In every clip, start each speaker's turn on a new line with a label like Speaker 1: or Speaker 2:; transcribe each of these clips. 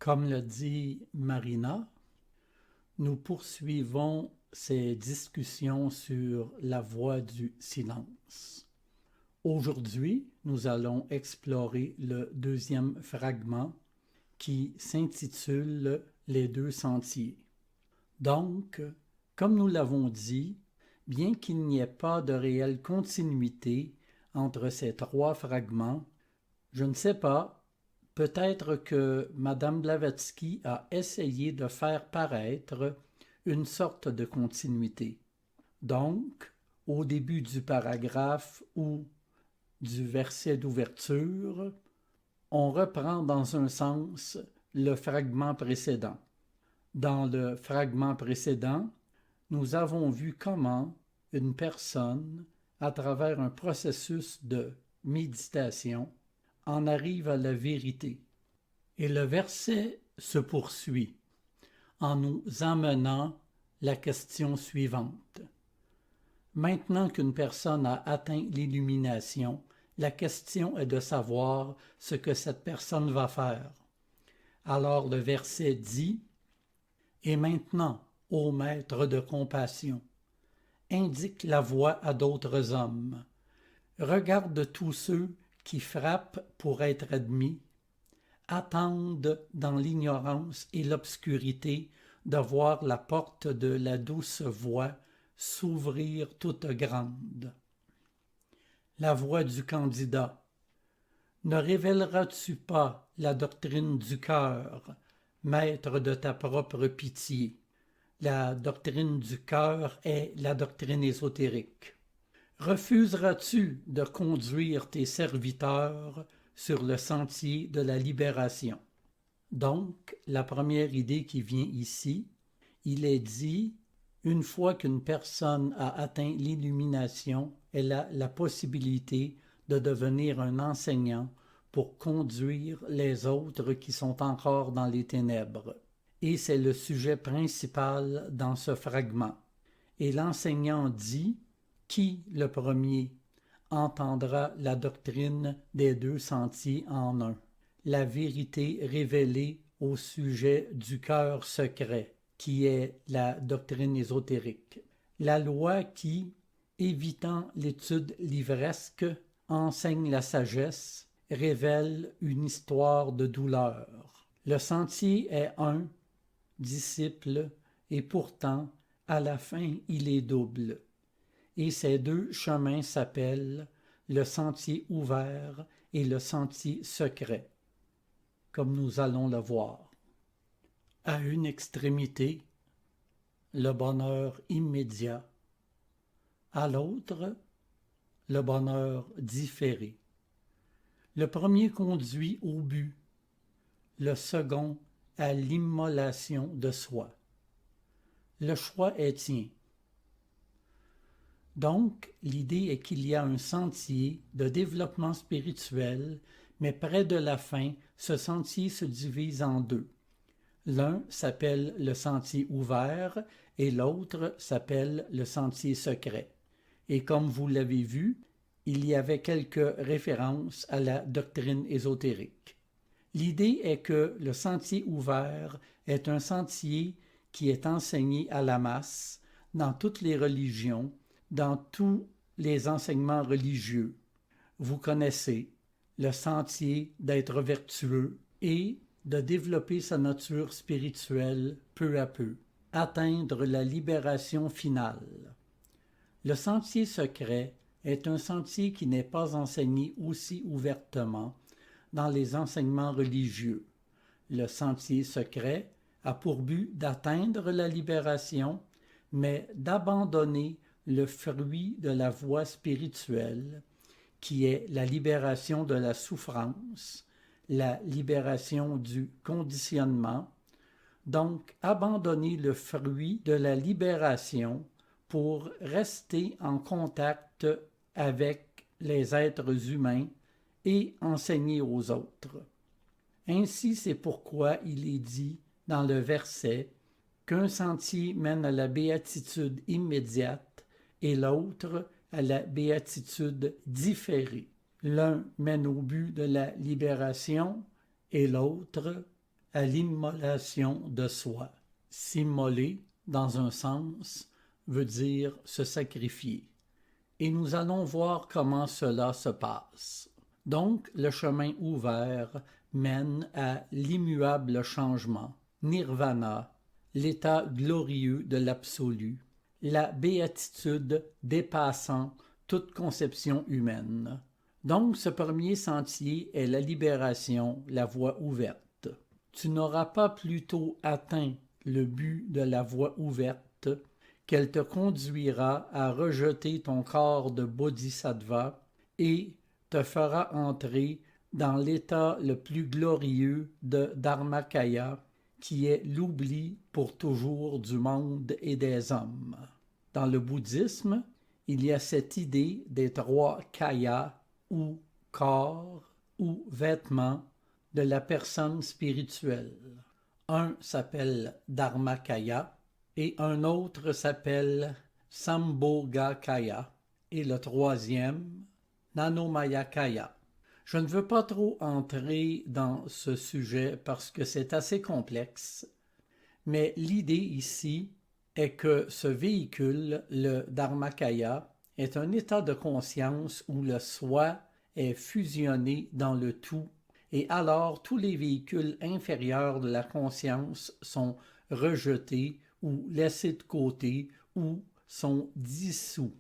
Speaker 1: Comme le dit Marina, nous poursuivons ces discussions sur la voie du silence. Aujourd'hui, nous allons explorer le deuxième fragment qui s'intitule « Les deux sentiers ». Donc, comme nous l'avons dit, bien qu'il n'y ait pas de réelle continuité entre ces trois fragments, je ne sais pas, peut-être que Madame Blavatsky a essayé de faire paraître une sorte de continuité. Donc, au début du paragraphe ou du verset d'ouverture, on reprend dans un sens le fragment précédent. Dans le fragment précédent, nous avons vu comment une personne, à travers un processus de méditation, en arrive à la vérité. Et le verset se poursuit en nous amenant la question suivante. Maintenant qu'une personne a atteint l'illumination, la question est de savoir ce que cette personne va faire. Alors le verset dit « Et maintenant, ô maître de compassion, indique la voie à d'autres hommes. Regarde tous ceux qui frappent pour être admis, attendent dans l'ignorance et l'obscurité de voir la porte de la douce voie s'ouvrir toute grande. » La voix du candidat. Ne révéleras-tu pas la doctrine du cœur, maître de ta propre pitié? La doctrine du cœur est la doctrine ésotérique. Refuseras-tu de conduire tes serviteurs sur le sentier de la libération? Donc, la première idée qui vient ici, il est dit, une fois qu'une personne a atteint l'illumination, elle a la possibilité de devenir un enseignant pour conduire les autres qui sont encore dans les ténèbres. Et c'est le sujet principal dans ce fragment. Et l'enseignant dit, qui le premier entendra la doctrine des deux sentiers en un, la vérité révélée au sujet du cœur secret, qui est la doctrine ésotérique. La loi qui, évitant l'étude livresque, enseigne la sagesse, révèle une histoire de douleur. Le sentier est un, disciple, et pourtant, à la fin, il est double. Et ces deux chemins s'appellent le sentier ouvert et le sentier secret, comme nous allons le voir. À une extrémité, le bonheur immédiat. À l'autre, le bonheur différé. Le premier conduit au but, le second à l'immolation de soi. Le choix est tien. Donc, l'idée est qu'il y a un sentier de développement spirituel, mais près de la fin, ce sentier se divise en deux. L'un s'appelle le sentier ouvert et l'autre s'appelle le sentier secret. Et comme vous l'avez vu, il y avait quelques références à la doctrine ésotérique. L'idée est que le sentier ouvert est un sentier qui est enseigné à la masse dans toutes les religions, dans tous les enseignements religieux. Vous connaissez le sentier d'être vertueux et de développer sa nature spirituelle peu à peu, atteindre la libération finale. Le sentier secret est un sentier qui n'est pas enseigné aussi ouvertement dans les enseignements religieux. Le sentier secret a pour but d'atteindre la libération, mais d'abandonner le fruit de la voie spirituelle, qui est la libération de la souffrance, la libération du conditionnement, donc abandonner le fruit de la libération pour rester en contact avec les êtres humains et enseigner aux autres. Ainsi, c'est pourquoi il est dit dans le verset qu'un sentier mène à la béatitude immédiate et l'autre à la béatitude différée. L'un mène au but de la libération et l'autre à l'immolation de soi. S'immoler, dans un sens, veut dire se sacrifier. Et nous allons voir comment cela se passe. Donc, le chemin ouvert mène à l'immuable changement, nirvana, l'état glorieux de l'absolu, la béatitude dépassant toute conception humaine. Donc, ce premier sentier est la libération, la voie ouverte. Tu n'auras pas plutôt atteint le but de la voie ouverte qu'elle te conduira à rejeter ton corps de bodhisattva et te fera entrer dans l'état le plus glorieux de Dharmakaya, qui est l'oubli pour toujours du monde et des hommes. Dans le bouddhisme, il y a cette idée des trois kayas, ou corps, ou vêtements, de la personne spirituelle. Un s'appelle Dharmakaya et un autre s'appelle Sambhogakaya et le troisième Nanomayakaya. Je ne veux pas trop entrer dans ce sujet parce que c'est assez complexe, mais l'idée ici est que ce véhicule, le Dharmakaya, est un état de conscience où le soi est fusionné dans le tout, et alors tous les véhicules inférieurs de la conscience sont rejetés ou laissés de côté ou sont dissous,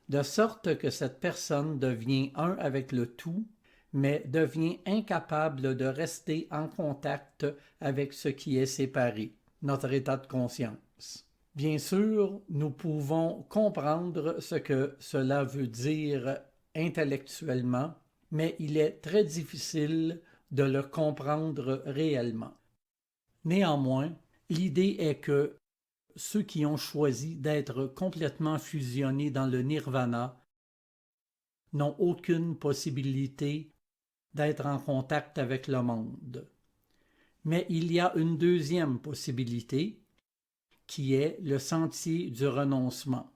Speaker 1: de sorte que cette personne devient un avec le tout, mais devient incapable de rester en contact avec ce qui est séparé, notre état de conscience. Bien sûr, nous pouvons comprendre ce que cela veut dire intellectuellement, mais il est très difficile de le comprendre réellement. Néanmoins, l'idée est que ceux qui ont choisi d'être complètement fusionnés dans le nirvana n'ont aucune possibilité d'être en contact avec le monde. Mais il y a une deuxième possibilité, qui est le sentier du renoncement.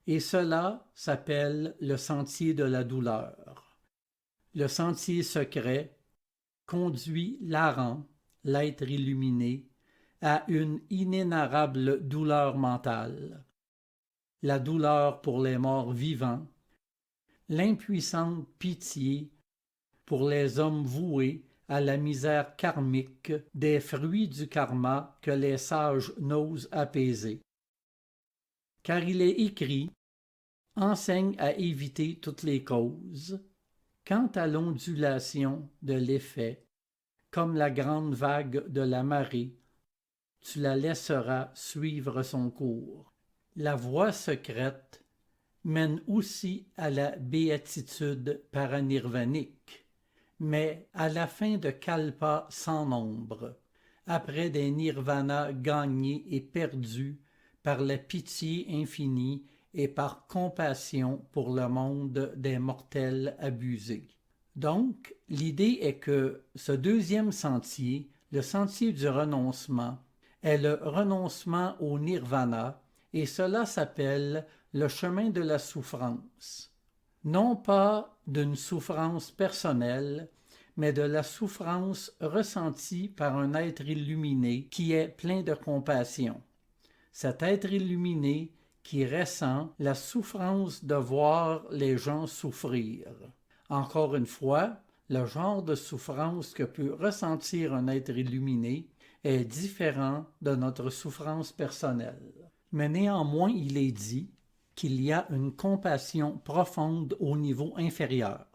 Speaker 1: Et cela s'appelle le sentier de la douleur. Le sentier secret conduit l'Aran, l'être illuminé, à une inénarrable douleur mentale, la douleur pour les morts vivants, l'impuissante pitié pour les hommes voués à la misère karmique des fruits du karma que les sages n'osent apaiser. Car il est écrit « Enseigne à éviter toutes les causes. Quant à l'ondulation de l'effet, comme la grande vague de la marée, tu la laisseras suivre son cours. » La voie secrète mène aussi à la béatitude paranirvanique, mais à la fin de kalpas sans nombre, après des nirvanas gagnés et perdus par la pitié infinie et par compassion pour le monde des mortels abusés. Donc, l'idée est que ce deuxième sentier, le sentier du renoncement, est le renoncement au nirvana, et cela s'appelle le chemin de la souffrance. Non pas d'une souffrance personnelle, mais de la souffrance ressentie par un être illuminé qui est plein de compassion. Cet être illuminé qui ressent la souffrance de voir les gens souffrir. Encore une fois, le genre de souffrance que peut ressentir un être illuminé est différent de notre souffrance personnelle. Mais néanmoins, il est dit qu'il y a une compassion profonde au niveau inférieur.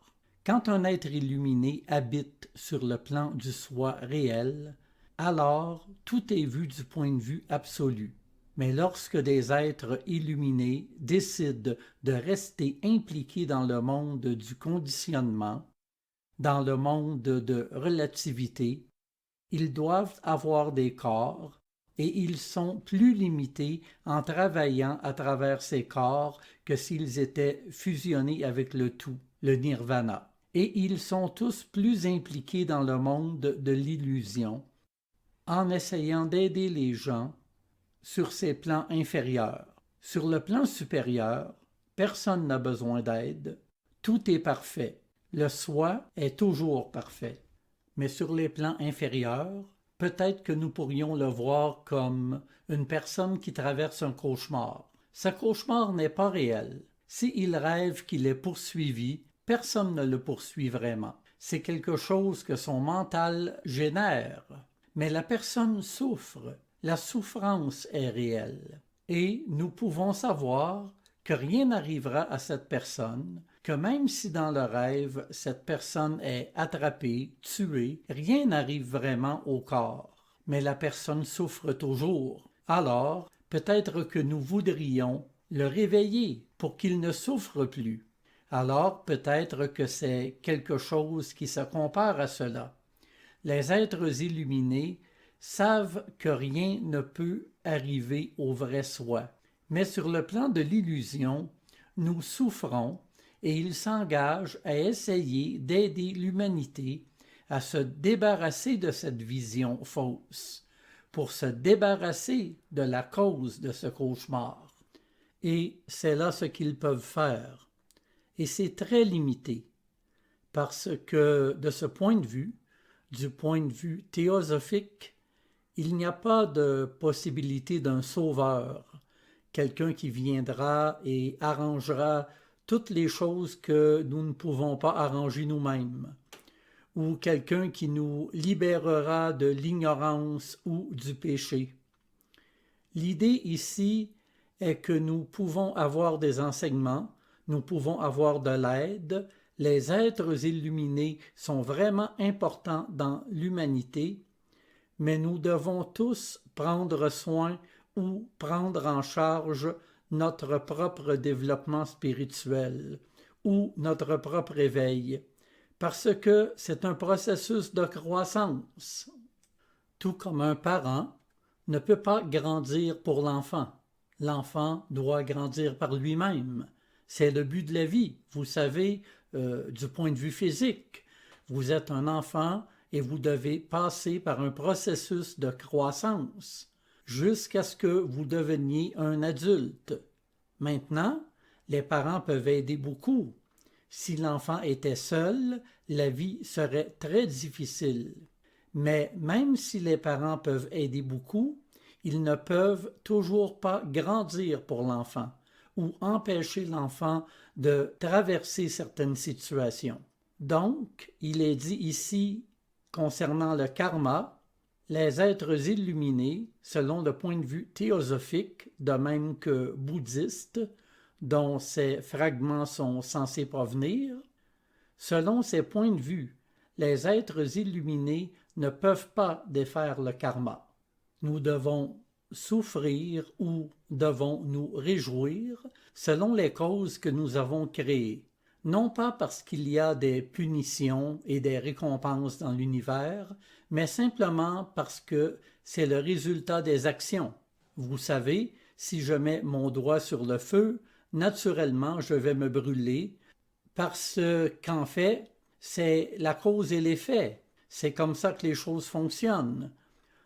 Speaker 1: Quand un être illuminé habite sur le plan du soi réel, alors tout est vu du point de vue absolu. Mais lorsque des êtres illuminés décident de rester impliqués dans le monde du conditionnement, dans le monde de relativité, ils doivent avoir des corps et ils sont plus limités en travaillant à travers ces corps que s'ils étaient fusionnés avec le tout, le nirvana. Et ils sont tous plus impliqués dans le monde de l'illusion, en essayant d'aider les gens sur ces plans inférieurs. Sur le plan supérieur, personne n'a besoin d'aide, tout est parfait, le soi est toujours parfait. Mais sur les plans inférieurs, peut-être que nous pourrions le voir comme une personne qui traverse un cauchemar. Ce cauchemar n'est pas réel. S'il rêve qu'il est poursuivi, personne ne le poursuit vraiment. C'est quelque chose que son mental génère. Mais la personne souffre. La souffrance est réelle. Et nous pouvons savoir que rien n'arrivera à cette personne, que même si dans le rêve, cette personne est attrapée, tuée, rien n'arrive vraiment au corps. Mais la personne souffre toujours. Alors, peut-être que nous voudrions le réveiller pour qu'il ne souffre plus. Alors, peut-être que c'est quelque chose qui se compare à cela. Les êtres illuminés savent que rien ne peut arriver au vrai soi. Mais sur le plan de l'illusion, nous souffrons et ils s'engagent à essayer d'aider l'humanité à se débarrasser de cette vision fausse, pour se débarrasser de la cause de ce cauchemar. Et c'est là ce qu'ils peuvent faire. Et c'est très limité, parce que de ce point de vue, du point de vue théosophique, il n'y a pas de possibilité d'un sauveur, quelqu'un qui viendra et arrangera toutes les choses que nous ne pouvons pas arranger nous-mêmes, ou quelqu'un qui nous libérera de l'ignorance ou du péché. L'idée ici est que nous pouvons avoir des enseignements, nous pouvons avoir de l'aide, les êtres illuminés sont vraiment importants dans l'humanité, mais nous devons tous prendre soin ou prendre en charge notre propre développement spirituel ou notre propre éveil, parce que c'est un processus de croissance. Tout comme un parent ne peut pas grandir pour l'enfant. L'enfant doit grandir par lui-même. C'est le but de la vie, vous savez, du point de vue physique. Vous êtes un enfant et vous devez passer par un processus de croissance jusqu'à ce que vous deveniez un adulte. Maintenant, les parents peuvent aider beaucoup. Si l'enfant était seul, la vie serait très difficile. Mais même si les parents peuvent aider beaucoup, ils ne peuvent toujours pas grandir pour l'enfant ou empêcher l'enfant de traverser certaines situations. Donc, il est dit ici, concernant le karma, les êtres illuminés, selon le point de vue théosophique, de même que bouddhiste, dont ces fragments sont censés provenir, selon ces points de vue, les êtres illuminés ne peuvent pas défaire le karma. Nous devons souffrir ou devons nous réjouir selon les causes que nous avons créées, non pas parce qu'il y a des punitions et des récompenses dans l'univers, mais simplement parce que c'est le résultat des actions. Vous savez, si je mets mon doigt sur le feu, naturellement je vais me brûler, parce qu'en fait, c'est la cause et l'effet. C'est comme ça que les choses fonctionnent.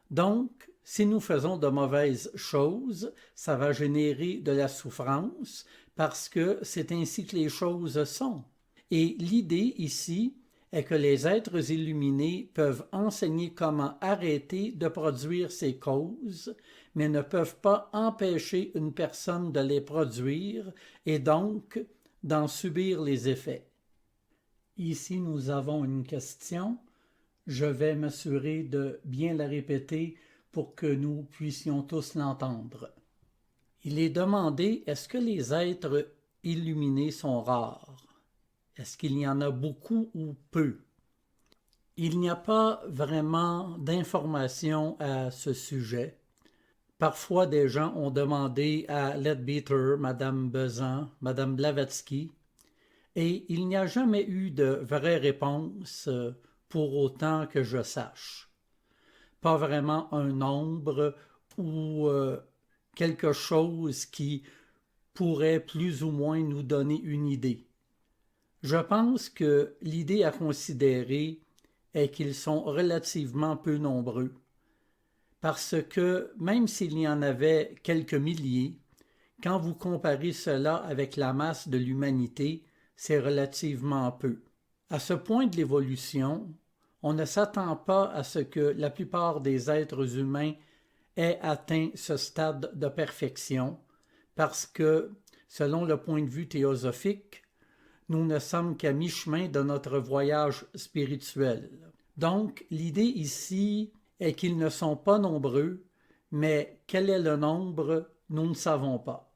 Speaker 1: Donc, si nous faisons de mauvaises choses, ça va générer de la souffrance parce que c'est ainsi que les choses sont. Et l'idée ici est que les êtres illuminés peuvent enseigner comment arrêter de produire ces causes, mais ne peuvent pas empêcher une personne de les produire et donc d'en subir les effets. Ici, nous avons une question. Je vais m'assurer de bien la répéter pour que nous puissions tous l'entendre. Il est demandé, est-ce que les êtres illuminés sont rares? Est-ce qu'il y en a beaucoup ou peu? Il n'y a pas vraiment d'informations à ce sujet. Parfois, des gens ont demandé à Leadbeater, Madame Bezan, Madame Blavatsky, et il n'y a jamais eu de vraie réponse pour autant que je sache. Pas vraiment un nombre ou quelque chose qui pourrait plus ou moins nous donner une idée. Je pense que l'idée à considérer est qu'ils sont relativement peu nombreux, parce que même s'il y en avait quelques milliers, quand vous comparez cela avec la masse de l'humanité, c'est relativement peu. À ce point de l'évolution, On ne s'attend pas à ce que la plupart des êtres humains aient atteint ce stade de perfection, parce que, selon le point de vue théosophique, nous ne sommes qu'à mi-chemin de notre voyage spirituel. Donc, l'idée ici est qu'ils ne sont pas nombreux, mais quel est le nombre, nous ne savons pas.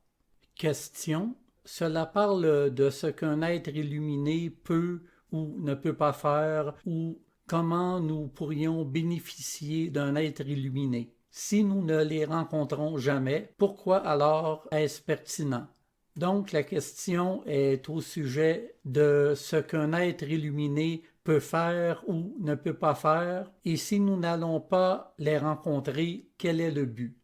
Speaker 1: Question. Cela parle de ce qu'un être illuminé peut ou ne peut pas faire, ou comment nous pourrions bénéficier d'un être illuminé. Si nous ne les rencontrons jamais, pourquoi alors est-ce pertinent? Donc la question est au sujet de ce qu'un être illuminé peut faire ou ne peut pas faire, et si nous n'allons pas les rencontrer, quel est le but?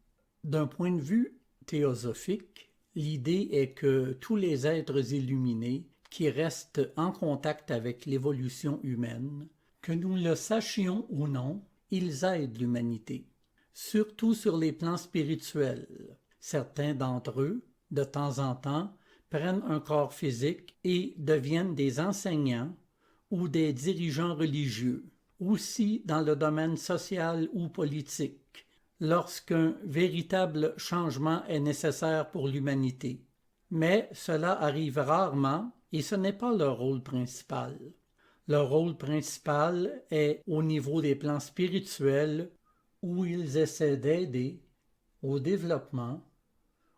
Speaker 1: D'un point de vue théosophique, l'idée est que tous les êtres illuminés qui restent en contact avec l'évolution humaine, que nous le sachions ou non, ils aident l'humanité, surtout sur les plans spirituels. Certains d'entre eux, de temps en temps, prennent un corps physique et deviennent des enseignants ou des dirigeants religieux, aussi dans le domaine social ou politique, lorsqu'un véritable changement est nécessaire pour l'humanité. Mais cela arrive rarement et ce n'est pas leur rôle principal. Leur rôle principal est au niveau des plans spirituels où ils essaient d'aider au développement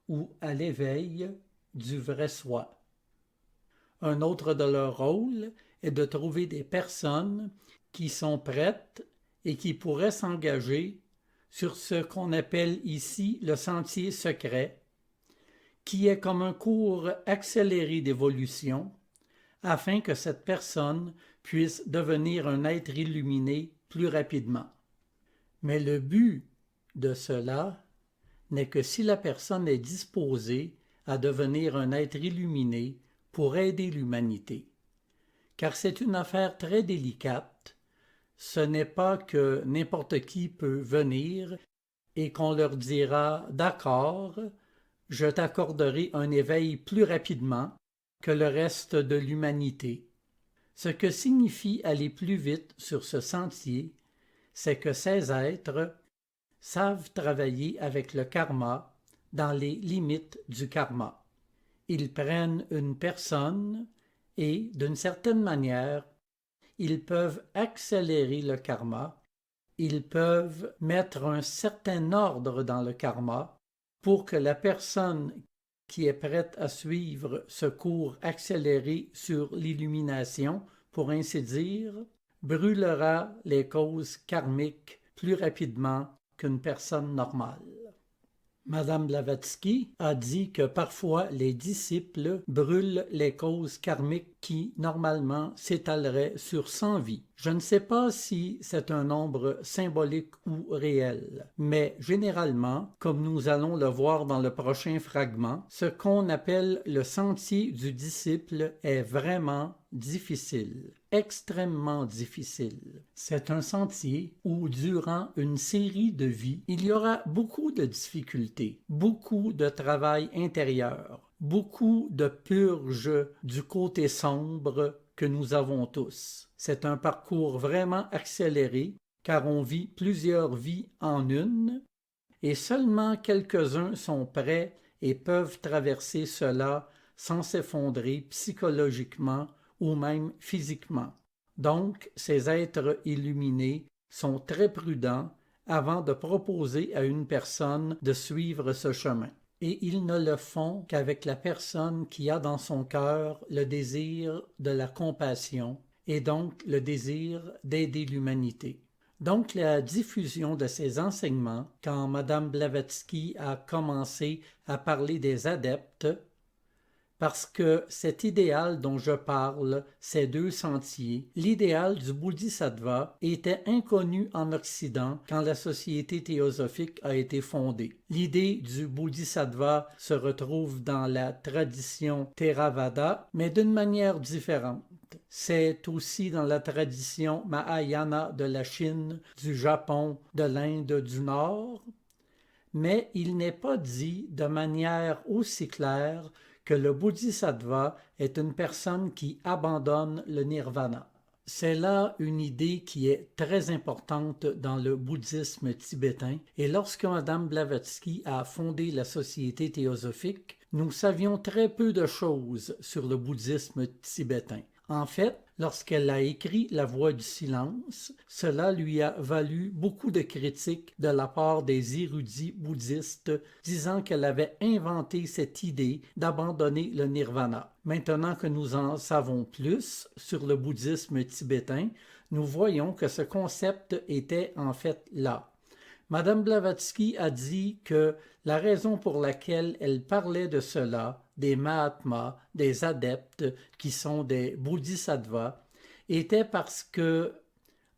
Speaker 1: ou à l'éveil du vrai soi. Un autre de leurs rôles est de trouver des personnes qui sont prêtes et qui pourraient s'engager sur ce qu'on appelle ici le sentier secret, qui est comme un cours accéléré d'évolution, afin que cette personne puisse devenir un être illuminé plus rapidement. Mais le but de cela n'est que si la personne est disposée à devenir un être illuminé pour aider l'humanité. Car c'est une affaire très délicate. Ce n'est pas que n'importe qui peut venir et qu'on leur dira « D'accord, je t'accorderai un éveil plus rapidement que le reste de l'humanité. » Ce que signifie aller plus vite sur ce sentier, c'est que ces êtres savent travailler avec le karma dans les limites du karma. Ils prennent une personne et, d'une certaine manière, ils peuvent accélérer le karma, ils peuvent mettre un certain ordre dans le karma pour que la personne qui est prête à suivre ce cours accéléré sur l'illumination, pour ainsi dire, brûlera les causes karmiques plus rapidement qu'une personne normale. Madame Blavatsky a dit que parfois les disciples brûlent les causes karmiques qui, normalement, s'étaleraient sur 100 vies. Je ne sais pas si c'est un nombre symbolique ou réel, mais généralement, comme nous allons le voir dans le prochain fragment, ce qu'on appelle le sentier du disciple est vraiment difficile, extrêmement difficile. C'est un sentier où, durant une série de vies, il y aura beaucoup de difficultés, beaucoup de travail intérieur, beaucoup de purge du côté sombre que nous avons tous. C'est un parcours vraiment accéléré, car on vit plusieurs vies en une, et seulement quelques-uns sont prêts et peuvent traverser cela sans s'effondrer psychologiquement ou même physiquement. Donc, ces êtres illuminés sont très prudents avant de proposer à une personne de suivre ce chemin. Et ils ne le font qu'avec la personne qui a dans son cœur le désir de la compassion et donc le désir d'aider l'humanité. Donc la diffusion de ces enseignements, quand Madame Blavatsky a commencé à parler des adeptes, parce que cet idéal dont je parle, ces deux sentiers, l'idéal du Bodhisattva, était inconnu en Occident quand la société théosophique a été fondée. L'idée du Bodhisattva se retrouve dans la tradition Theravada, mais d'une manière différente. C'est aussi dans la tradition Mahayana de la Chine, du Japon, de l'Inde du Nord, mais il n'est pas dit de manière aussi claire que le Bodhisattva est une personne qui abandonne le nirvana. C'est là une idée qui est très importante dans le bouddhisme tibétain, et lorsque Madame Blavatsky a fondé la Société théosophique, nous savions très peu de choses sur le bouddhisme tibétain. En fait, lorsqu'elle a écrit La Voix du silence, cela lui a valu beaucoup de critiques de la part des érudits bouddhistes disant qu'elle avait inventé cette idée d'abandonner le nirvana. Maintenant que nous en savons plus sur le bouddhisme tibétain, nous voyons que ce concept était en fait là. Madame Blavatsky a dit que la raison pour laquelle elle parlait de cela, des Mahatmas, des adeptes qui sont des Bodhisattvas, était parce que,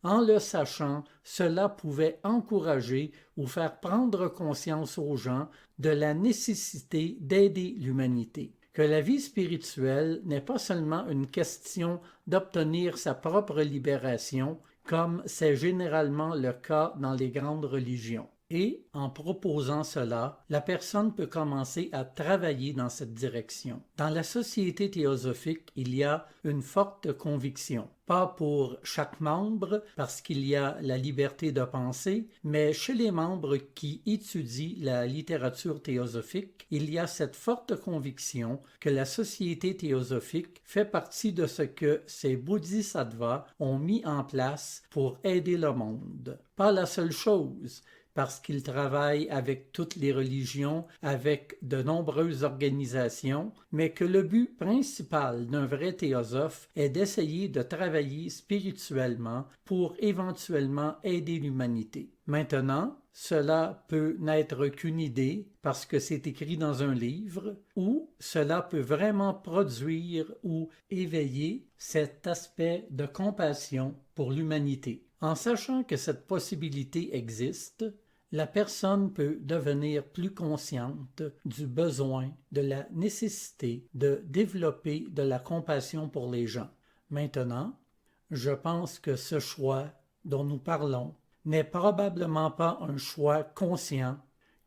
Speaker 1: en le sachant, cela pouvait encourager ou faire prendre conscience aux gens de la nécessité d'aider l'humanité. Que la vie spirituelle n'est pas seulement une question d'obtenir sa propre libération, comme c'est généralement le cas dans les grandes religions. Et, en proposant cela, la personne peut commencer à travailler dans cette direction. Dans la société théosophique, il y a une forte conviction. Pas pour chaque membre, parce qu'il y a la liberté de penser, mais chez les membres qui étudient la littérature théosophique, il y a cette forte conviction que la société théosophique fait partie de ce que ces bodhisattvas ont mis en place pour aider le monde. Pas la seule chose, parce qu'ils travaillent avec toutes les religions, avec de nombreuses organisations, mais que le but principal d'un vrai théosophe est d'essayer de travailler spirituellement pour éventuellement aider l'humanité. Maintenant, cela peut n'être qu'une idée parce que c'est écrit dans un livre, ou cela peut vraiment produire ou éveiller cet aspect de compassion pour l'humanité. En sachant que cette possibilité existe, la personne peut devenir plus consciente du besoin, de la nécessité de développer de la compassion pour les gens. Maintenant, je pense que ce choix dont nous parlons n'est probablement pas un choix conscient,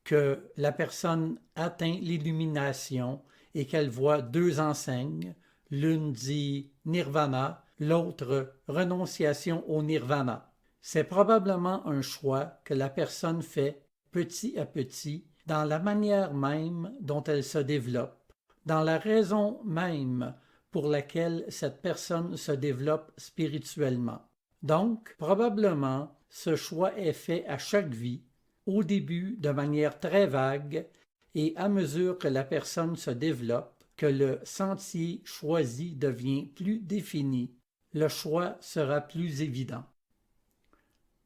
Speaker 1: que la personne atteint l'illumination et qu'elle voit deux enseignes, l'une dit nirvana, l'autre renonciation au nirvana. C'est probablement un choix que la personne fait petit à petit dans la manière même dont elle se développe, dans la raison même pour laquelle cette personne se développe spirituellement. Donc, probablement, ce choix est fait à chaque vie, au début de manière très vague, et à mesure que la personne se développe, que le sentier choisi devient plus défini, le choix sera plus évident.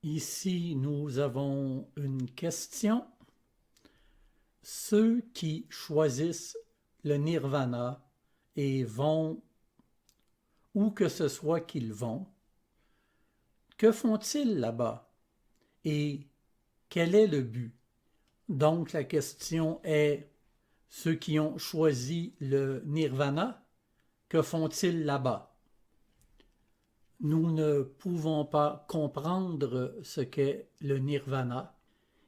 Speaker 1: Ici, nous avons une question. Ceux qui choisissent le nirvana et vont où que ce soit qu'ils vont, que font-ils là-bas? Et quel est le but? Donc la question est, ceux qui ont choisi le nirvana, que font-ils là-bas? Nous ne pouvons pas comprendre ce qu'est le nirvana.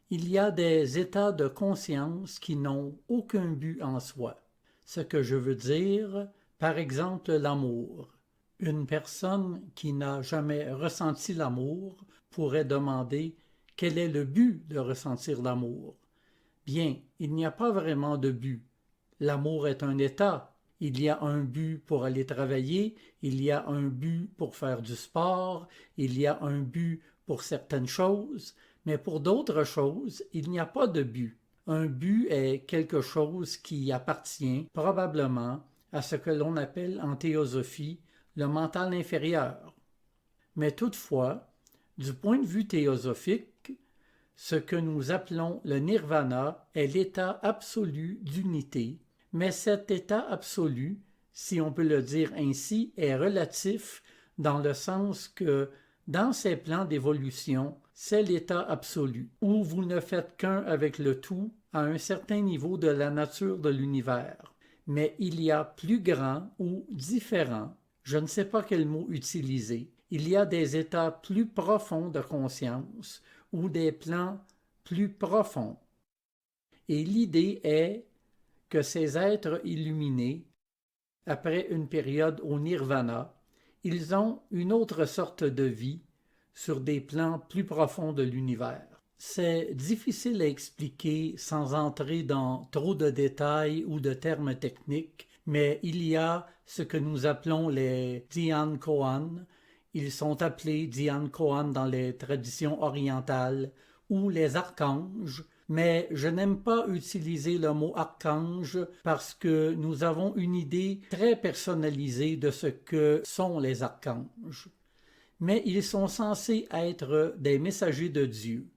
Speaker 1: Il y a des états de conscience qui n'ont aucun but en soi. Ce que je veux dire, par exemple, l'amour. Une personne qui n'a jamais ressenti l'amour pourrait demander quel est le but de ressentir l'amour. Bien, il n'y a pas vraiment de but. L'amour est un état. Il y a un but pour aller travailler, il y a un but pour faire du sport, il y a un but pour certaines choses, mais pour d'autres choses, il n'y a pas de but. Un but est quelque chose qui appartient probablement à ce que l'on appelle en théosophie le mental inférieur. Mais toutefois, du point de vue théosophique, ce que nous appelons le nirvana est l'état absolu d'unité. Mais cet état absolu, si on peut le dire ainsi, est relatif dans le sens que, dans ces plans d'évolution, c'est l'état absolu, où vous ne faites qu'un avec le tout à un certain niveau de la nature de l'univers. Mais il y a plus grand ou différent, je ne sais pas quel mot utiliser, il y a des états plus profonds de conscience ou des plans plus profonds. Et l'idée est que ces êtres illuminés, après une période au nirvana, Ils ont une autre sorte de vie sur des plans plus profonds de l'univers. C'est difficile à expliquer sans entrer dans trop de détails ou de termes techniques, mais il y a ce que nous appelons les Dhyan Kohan. Ils sont appelés Dhyan Kohan dans les traditions orientales, ou les archanges, mais je n'aime pas utiliser le mot archange parce que nous avons une idée très personnalisée de ce que sont les archanges. Mais ils sont censés être des messagers de Dieu.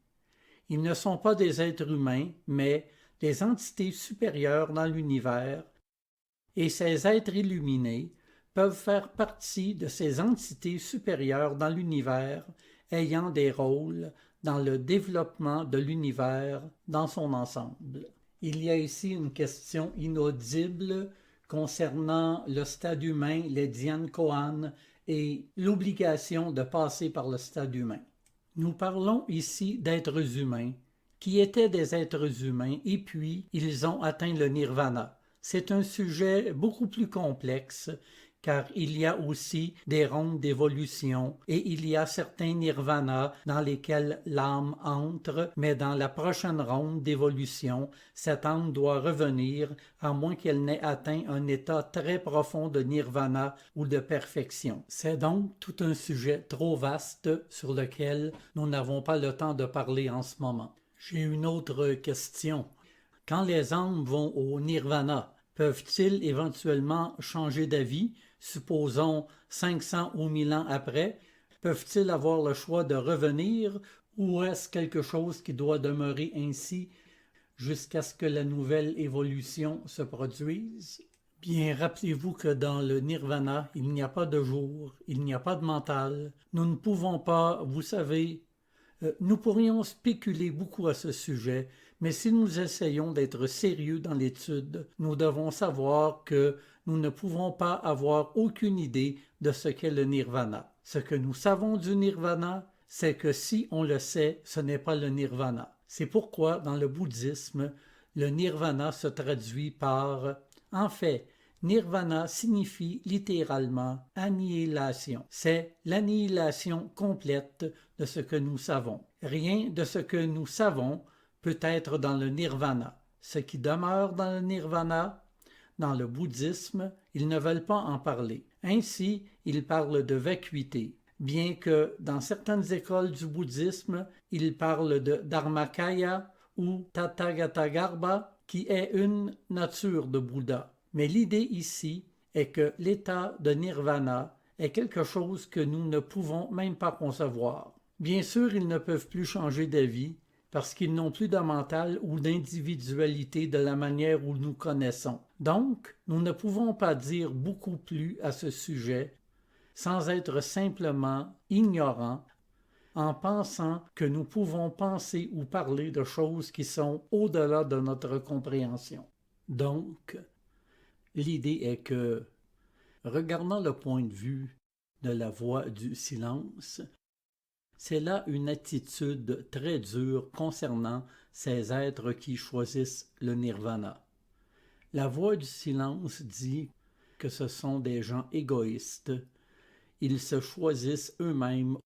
Speaker 1: Ils ne sont pas des êtres humains, mais des entités supérieures dans l'univers, et ces êtres illuminés peuvent faire partie de ces entités supérieures dans l'univers, ayant des rôles dans le développement de l'univers dans son ensemble. Il y a ici une question inaudible concernant le stade humain, les Dhyan Kohan, et l'obligation de passer par le stade humain. Nous parlons ici d'êtres humains, qui étaient des êtres humains, et puis ils ont atteint le nirvana. C'est un sujet beaucoup plus complexe, car il y a aussi des rondes d'évolution et il y a certains nirvanas dans lesquels l'âme entre, mais dans la prochaine ronde d'évolution, cette âme doit revenir à moins qu'elle n'ait atteint un état très profond de nirvana ou de perfection. C'est donc tout un sujet trop vaste sur lequel nous n'avons pas le temps de parler en ce moment. J'ai une autre question. Quand les âmes vont au nirvana, peuvent-ils éventuellement changer d'avis, supposons 500 ou 1000 ans après? Peuvent-ils avoir le choix de revenir ou est-ce quelque chose qui doit demeurer ainsi jusqu'à ce que la nouvelle évolution se produise? Bien, rappelez-vous que dans le nirvana, il n'y a pas de jour, il n'y a pas de mental. Nous ne pouvons pas, vous savez, nous pourrions spéculer beaucoup à ce sujet, mais si nous essayons d'être sérieux dans l'étude, nous devons savoir que nous ne pouvons pas avoir aucune idée de ce qu'est le nirvana. Ce que nous savons du nirvana, c'est que si on le sait, ce n'est pas le nirvana. C'est pourquoi, dans le bouddhisme, le nirvana se traduit par... En fait, nirvana signifie littéralement annihilation. C'est l'annihilation complète de ce que nous savons. Rien de ce que nous savons peut être dans le nirvana. Ce qui demeure dans le nirvana, dans le bouddhisme, ils ne veulent pas en parler. Ainsi, ils parlent de vacuité, bien que dans certaines écoles du bouddhisme, ils parlent de Dharmakaya ou Tathagatagarbha, qui est une nature de Bouddha. Mais l'idée ici est que l'état de nirvana est quelque chose que nous ne pouvons même pas concevoir. Bien sûr, ils ne peuvent plus changer d'avis, parce qu'ils n'ont plus de mental ou d'individualité de la manière où nous connaissons. Donc, nous ne pouvons pas dire beaucoup plus à ce sujet sans être simplement ignorants en pensant que nous pouvons penser ou parler de choses qui sont au-delà de notre compréhension. Donc, l'idée est que, regardant le point de vue de la voie du silence, c'est là une attitude très dure concernant ces êtres qui choisissent le nirvana. La voie du silence dit que ce sont des gens égoïstes. Ils se choisissent eux-mêmes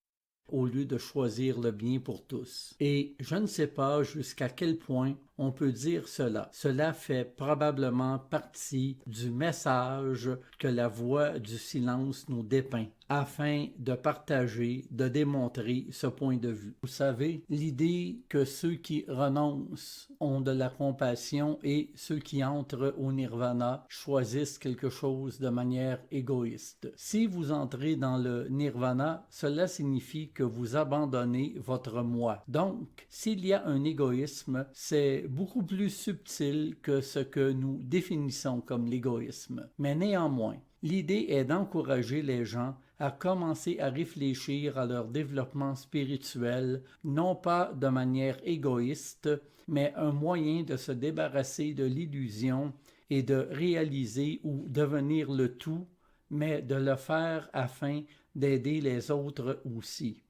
Speaker 1: au lieu de choisir le bien pour tous. Et je ne sais pas jusqu'à quel point on peut dire cela. Cela fait probablement partie du message que la voie du silence nous dépeint, afin de partager, de démontrer ce point de vue. Vous savez, l'idée que ceux qui renoncent ont de la compassion et ceux qui entrent au nirvana choisissent quelque chose de manière égoïste. Si vous entrez dans le nirvana, cela signifie que vous abandonnez votre moi. Donc, s'il y a un égoïsme, c'est beaucoup plus subtil que ce que nous définissons comme l'égoïsme. Mais néanmoins, l'idée est d'encourager les gens à commencer à réfléchir à leur développement spirituel, non pas de manière égoïste, mais un moyen de se débarrasser de l'illusion et de réaliser ou devenir le tout, mais de le faire afin d'aider les autres aussi.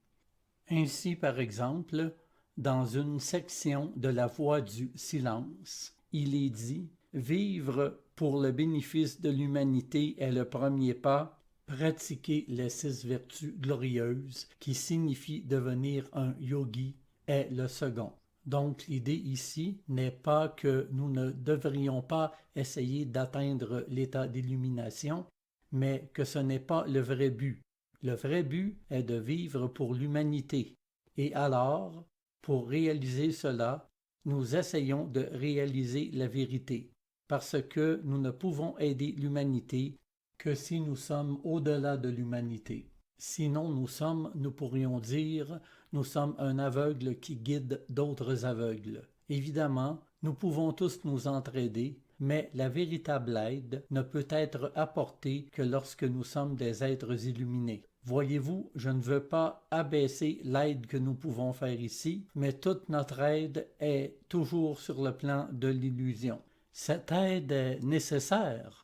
Speaker 1: Ainsi, par exemple, dans une section de la voie du silence, il est dit « Vivre pour le bénéfice de l'humanité est le premier pas » pratiquer les 6 vertus glorieuses, qui signifie devenir un yogi, est le second. Donc l'idée ici n'est pas que nous ne devrions pas essayer d'atteindre l'état d'illumination, mais que ce n'est pas le vrai but. Le vrai but est de vivre pour l'humanité. Et alors, pour réaliser cela, nous essayons de réaliser la vérité, parce que nous ne pouvons aider l'humanité que si nous sommes au-delà de l'humanité. Sinon nous pourrions dire, nous sommes un aveugle qui guide d'autres aveugles. Évidemment, nous pouvons tous nous entraider, mais la véritable aide ne peut être apportée que lorsque nous sommes des êtres illuminés. Voyez-vous, je ne veux pas abaisser l'aide que nous pouvons faire ici, mais toute notre aide est toujours sur le plan de l'illusion. Cette aide est nécessaire.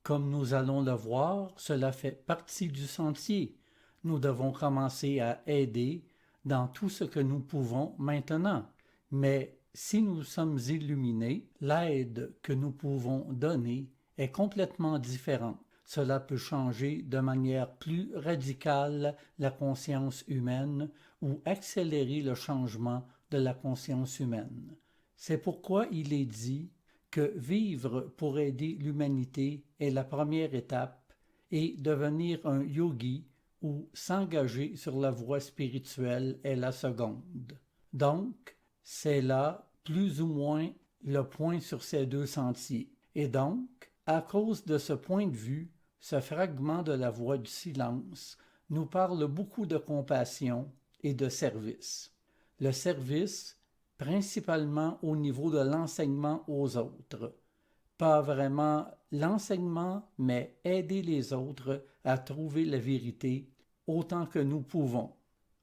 Speaker 1: Comme nous allons le voir, cela fait partie du sentier. Nous devons commencer à aider dans tout ce que nous pouvons maintenant. Mais si nous sommes illuminés, l'aide que nous pouvons donner est complètement différente. Cela peut changer de manière plus radicale la conscience humaine ou accélérer le changement de la conscience humaine. C'est pourquoi il est dit que vivre pour aider l'humanité est la première étape et devenir un yogi ou s'engager sur la voie spirituelle est la seconde. Donc, c'est là plus ou moins le point sur ces 2 sentiers. Et donc, à cause de ce point de vue, ce fragment de la voie du silence nous parle beaucoup de compassion et de service. Le service, principalement au niveau de l'enseignement aux autres. Pas vraiment l'enseignement, mais aider les autres à trouver la vérité autant que nous pouvons.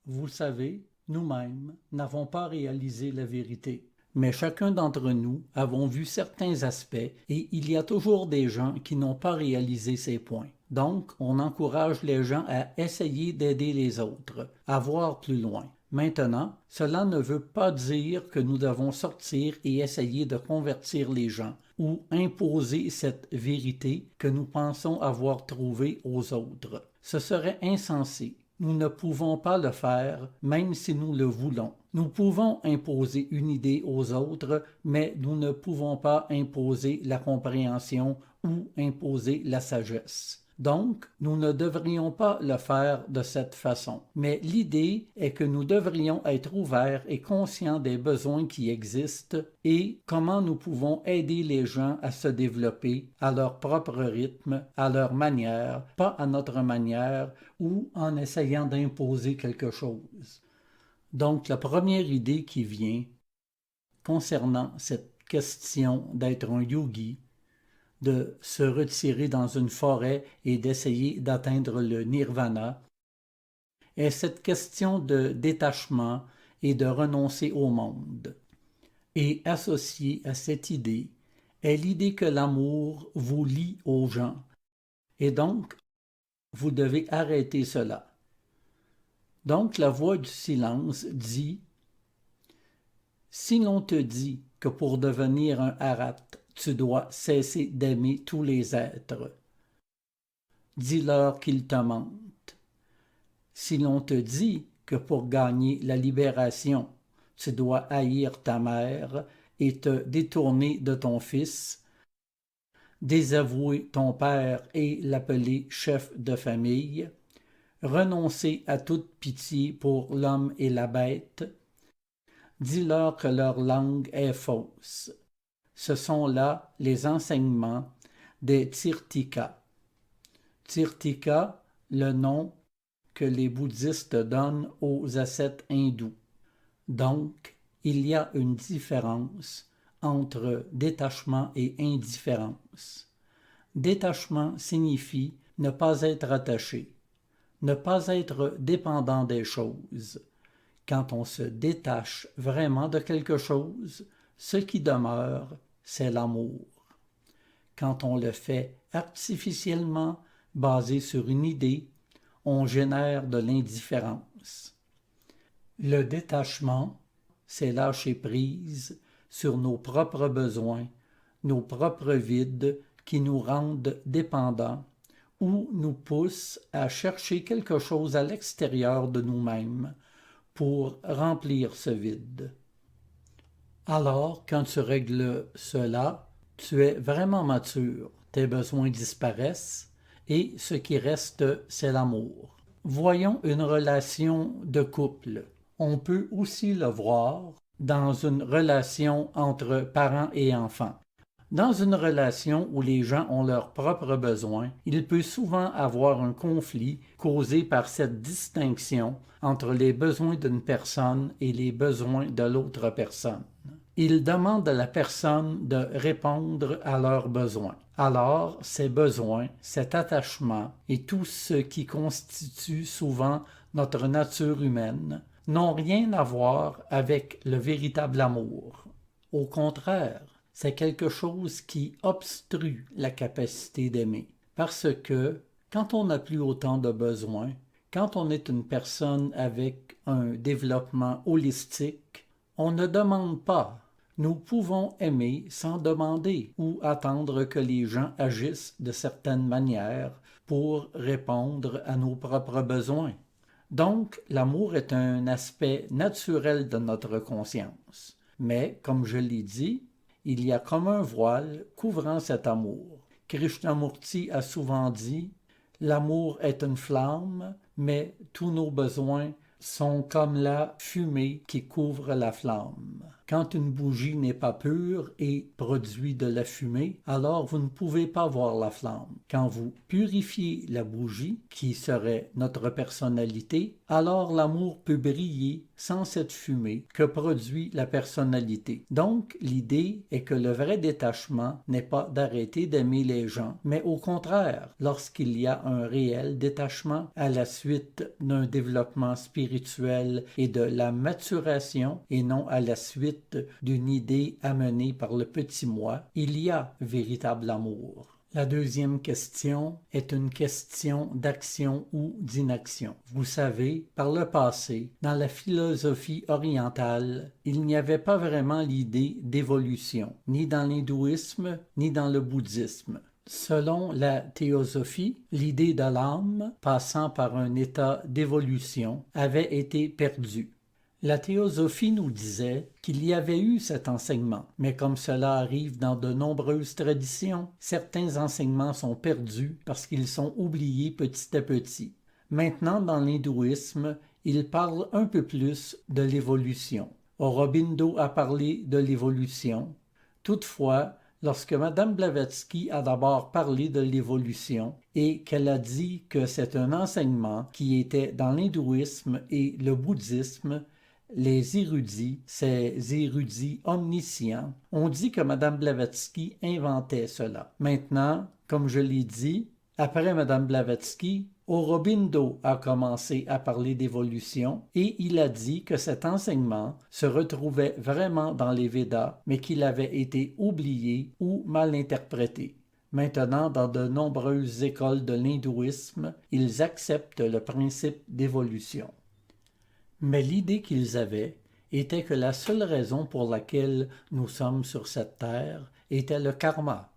Speaker 1: Vous le savez, nous-mêmes n'avons pas réalisé la vérité. Mais chacun d'entre nous avons vu certains aspects et il y a toujours des gens qui n'ont pas réalisé ces points. Donc, on encourage les gens à essayer d'aider les autres, à voir plus loin. Maintenant, cela ne veut pas dire que nous devons sortir et essayer de convertir les gens ou imposer cette vérité que nous pensons avoir trouvée aux autres. Ce serait insensé. Nous ne pouvons pas le faire, même si nous le voulons. Nous pouvons imposer une idée aux autres, mais nous ne pouvons pas imposer la compréhension ou imposer la sagesse. Donc, nous ne devrions pas le faire de cette façon. Mais l'idée est que nous devrions être ouverts et conscients des besoins qui existent et comment nous pouvons aider les gens à se développer à leur propre rythme, à leur manière, pas à notre manière ou en essayant d'imposer quelque chose. Donc, la première idée qui vient concernant cette question d'être un yogi, de se retirer dans une forêt et d'essayer d'atteindre le nirvana, est cette question de détachement et de renoncer au monde. Et associée à cette idée est l'idée que l'amour vous lie aux gens. Et donc, vous devez arrêter cela. Donc, la voix du silence dit « Si l'on te dit que pour devenir un arat, tu dois cesser d'aimer tous les êtres. Dis-leur qu'ils te mentent. Si l'on te dit que pour gagner la libération, tu dois haïr ta mère et te détourner de ton fils, désavouer ton père et l'appeler chef de famille, renoncer à toute pitié pour l'homme et la bête, dis-leur que leur langue est fausse. Ce sont là les enseignements des Tirthikas. Tirthika, le nom que les bouddhistes donnent aux ascètes hindous. Donc, il y a une différence entre détachement et indifférence. Détachement signifie ne pas être attaché, ne pas être dépendant des choses. Quand on se détache vraiment de quelque chose, ce qui demeure, c'est l'amour. Quand on le fait artificiellement, basé sur une idée, on génère de l'indifférence. Le détachement, c'est lâcher prise sur nos propres besoins, nos propres vides qui nous rendent dépendants, ou nous pousse à chercher quelque chose à l'extérieur de nous-mêmes pour remplir ce vide. Alors, quand tu règles cela, tu es vraiment mature, tes besoins disparaissent et ce qui reste, c'est l'amour. Voyons une relation de couple. On peut aussi le voir dans une relation entre parents et enfants. Dans une relation où les gens ont leurs propres besoins, il peut souvent avoir un conflit causé par cette distinction entre les besoins d'une personne et les besoins de l'autre personne. Ils demandent à la personne de répondre à leurs besoins. Alors, ces besoins, cet attachement et tout ce qui constitue souvent notre nature humaine n'ont rien à voir avec le véritable amour. Au contraire, c'est quelque chose qui obstrue la capacité d'aimer. Parce que quand on n'a plus autant de besoins, quand on est une personne avec un développement holistique, on ne demande pas. Nous pouvons aimer sans demander ou attendre que les gens agissent de certaines manières pour répondre à nos propres besoins. Donc, l'amour est un aspect naturel de notre conscience. Mais, comme je l'ai dit, il y a comme un voile couvrant cet amour. Krishnamurti a souvent dit « L'amour est une flamme, mais tous nos besoins sont comme la fumée qui couvre la flamme. » Quand une bougie n'est pas pure et produit de la fumée, alors vous ne pouvez pas voir la flamme. Quand vous purifiez la bougie, qui serait notre personnalité, alors l'amour peut briller sans cette fumée que produit la personnalité. Donc, l'idée est que le vrai détachement n'est pas d'arrêter d'aimer les gens, mais au contraire, lorsqu'il y a un réel détachement à la suite d'un développement spirituel et de la maturation, et non à la suite d'une idée amenée par le petit moi, il y a véritable amour. La deuxième question est une question d'action ou d'inaction. Vous savez, par le passé, dans la philosophie orientale, il n'y avait pas vraiment l'idée d'évolution, ni dans l'hindouisme, ni dans le bouddhisme. Selon la théosophie, l'idée de l'âme, passant par un état d'évolution, avait été perdue. La théosophie nous disait qu'il y avait eu cet enseignement, mais comme cela arrive dans de nombreuses traditions, certains enseignements sont perdus parce qu'ils sont oubliés petit à petit. Maintenant, dans l'hindouisme, il parle un peu plus de l'évolution. Aurobindo a parlé de l'évolution. Toutefois, lorsque Mme Blavatsky a d'abord parlé de l'évolution et qu'elle a dit que c'est un enseignement qui était dans l'hindouisme et le bouddhisme, les érudits, ces érudits omniscients, ont dit que Mme Blavatsky inventait cela. Maintenant, comme je l'ai dit, après Mme Blavatsky, Aurobindo a commencé à parler d'évolution et il a dit que cet enseignement se retrouvait vraiment dans les Védas, mais qu'il avait été oublié ou mal interprété. Maintenant, dans de nombreuses écoles de l'hindouisme, ils acceptent le principe d'évolution. Mais l'idée qu'ils avaient était que la seule raison pour laquelle nous sommes sur cette terre était le karma.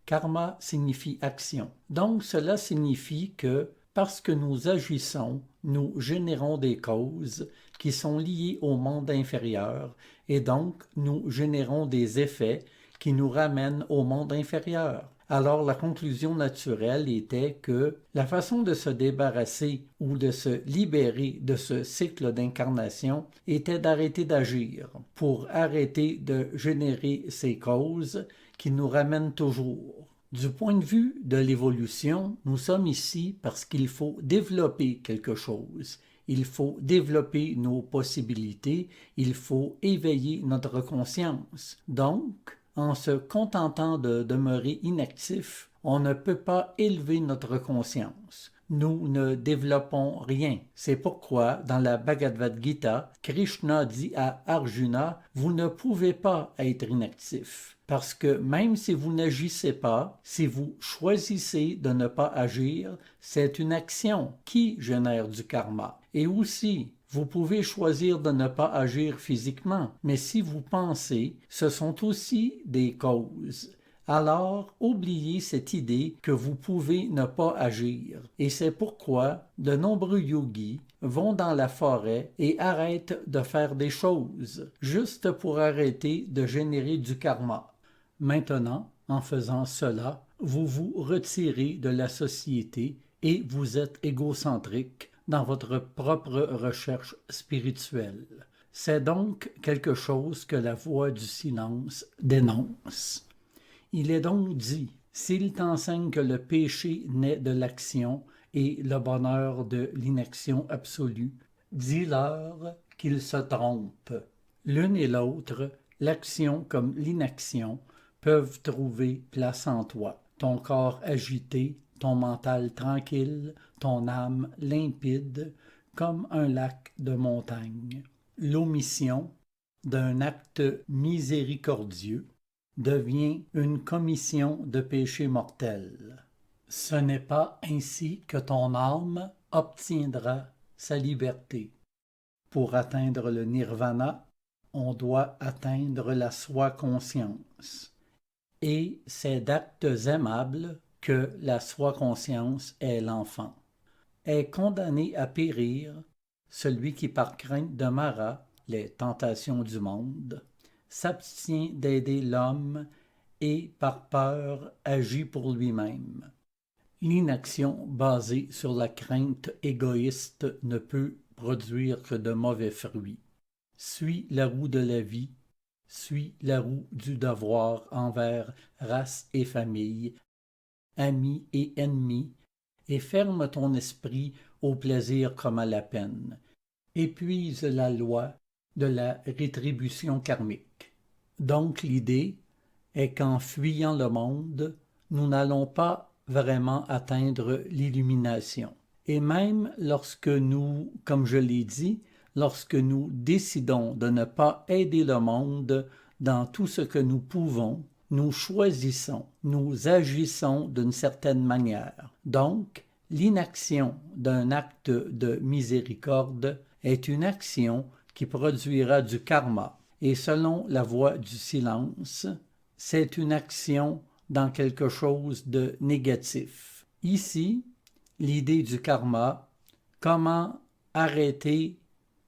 Speaker 1: Karma signifie action. Donc cela signifie que parce que nous agissons, nous générons des causes qui sont liées au monde inférieur et donc nous générons des effets qui nous ramènent au monde inférieur. Alors la conclusion naturelle était que la façon de se débarrasser ou de se libérer de ce cycle d'incarnation était d'arrêter d'agir pour arrêter de générer ces causes qui nous ramènent toujours. Du point de vue de l'évolution, nous sommes ici parce qu'il faut développer quelque chose. Il faut développer nos possibilités, il faut éveiller notre conscience. Donc, en se contentant de demeurer inactif, on ne peut pas élever notre conscience. Nous ne développons rien. C'est pourquoi, dans la Bhagavad Gita, Krishna dit à Arjuna, « Vous ne pouvez pas être inactif. Parce que même si vous n'agissez pas, si vous choisissez de ne pas agir, c'est une action qui génère du karma. Et aussi, vous pouvez choisir de ne pas agir physiquement, mais si vous pensez, ce sont aussi des causes. alors oubliez cette idée que vous pouvez ne pas agir. Et c'est pourquoi de nombreux yogis vont dans la forêt et arrêtent de faire des choses, juste pour arrêter de générer du karma. Maintenant, en faisant cela, vous vous retirez de la société et vous êtes égocentrique dans votre propre recherche spirituelle. C'est donc quelque chose que la voix du silence dénonce. Il est donc dit, s'il t'enseigne que le péché naît de l'action et le bonheur de l'inaction absolue, dis-leur qu'ils se trompent. L'une et l'autre, l'action comme l'inaction, peuvent trouver place en toi. Ton corps agité, ton mental tranquille, ton âme limpide, comme un lac de montagne. L'omission d'un acte miséricordieux devient une commission de péché mortel. Ce n'est pas ainsi que ton âme obtiendra sa liberté. Pour atteindre le nirvana, on doit atteindre la soi-conscience. Et c'est d'actes aimables que la soi-conscience est l'enfant. Est condamné à périr celui qui par crainte de Mara, les tentations du monde, s'abstient d'aider l'homme et par peur agit pour lui-même. L'inaction basée sur la crainte égoïste ne peut produire que de mauvais fruits. Suis la roue de la vie, suis la roue du devoir envers race et famille, amis et ennemis, et ferme ton esprit au plaisir comme à la peine. Épuise la loi de la rétribution karmique. Donc l'idée est qu'en fuyant le monde, nous n'allons pas vraiment atteindre l'illumination. Et même lorsque nous, comme je l'ai dit, lorsque nous décidons de ne pas aider le monde dans tout ce que nous pouvons, nous choisissons, nous agissons d'une certaine manière. Donc, l'inaction d'un acte de miséricorde est une action qui produira du karma. Et selon la voie du silence, c'est une action dans quelque chose de négatif. Ici, l'idée du karma, comment arrêter